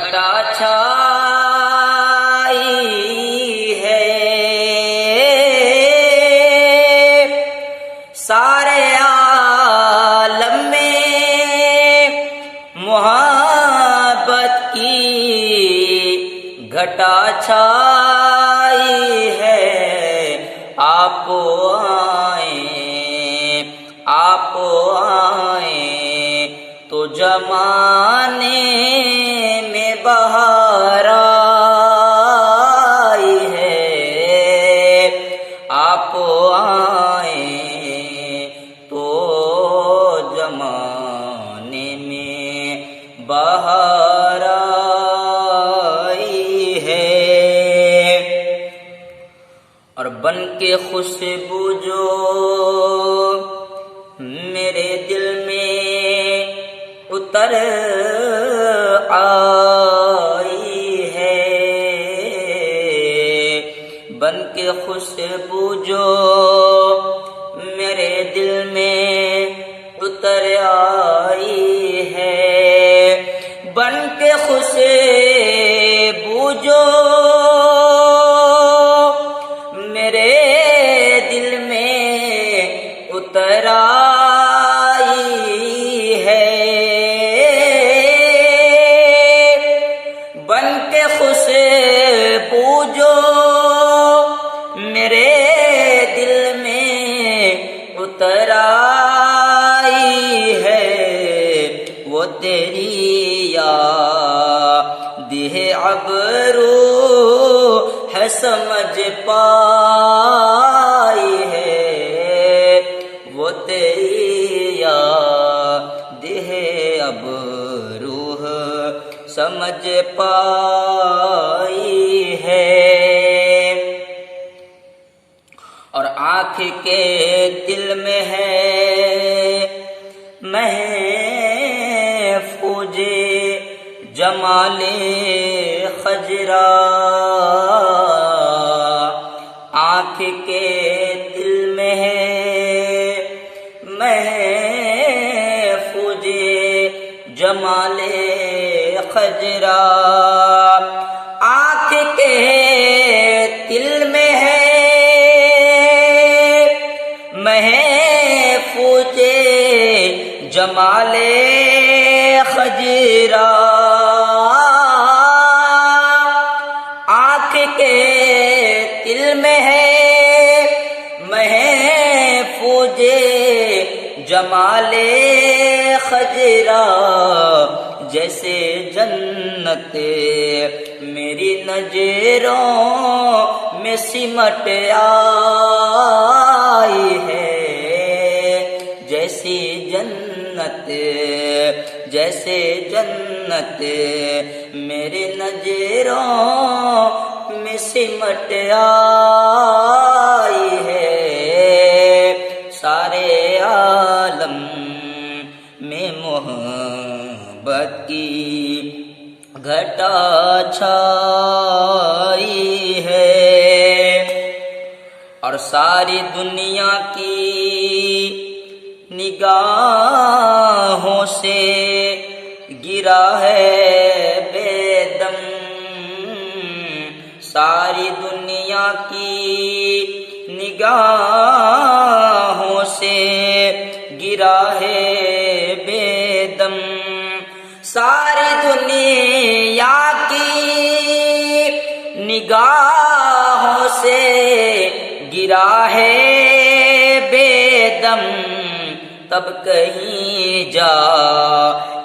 گھٹا چھائی ہے، سارے عالم میں محبت کی گھٹا چھائی ہے۔ آپ آئیں تو زمانے میں بہار آئی ہے۔ آپ آئیں تو زمانے میں بہار آئی ہے۔ اور بن کے خوشبو جو میرے دل میں اتر آئی ہے، بن کے خوشبو جو میرے دل میں اتر آئی ہے، بن کے خوشبو جو میرے دل میں اتر آئی ہے، بن کے خوشبو جو میرے دل میں اتر آئی ہے، وہ تیری یاد ہے ابرو ہے سمجھ پائی ہے، وہ تیری یاد ہے اب روح سمجھ پائی ہے۔ اور آنکھ کے دل میں ہے محفوظ جمال خضرا، آنکھ کے دل میں ہے محفوظ جمال خضرا، آنکھ کے دل میں ہے محفوظ جمال خضرا، آنکھ کے دل میں ہے محفوظ جمال خضرا، جیسے جنت میری نظروں میں سمٹ آئی ہے، جیسی جنت میری نظروں میں سمٹ آئی ہے، سارے عالم میں محبت کی گھٹا چھائی ہے، اور ساری دنیا کی نگاہوں سے گرا ہے بے دم، ساری دنیا کی نگاہوں سے گرا ہے بے دم، ساری دنیا کی نگاہوں سے گرا ہے بے دم، تب کہیں جا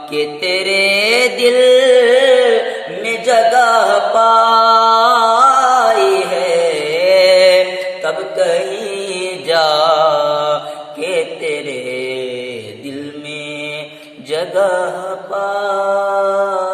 کہ تیرے دل میں جگہ پائی ہے، تب کہیں جا کہ تیرے دل میں جگہ پائی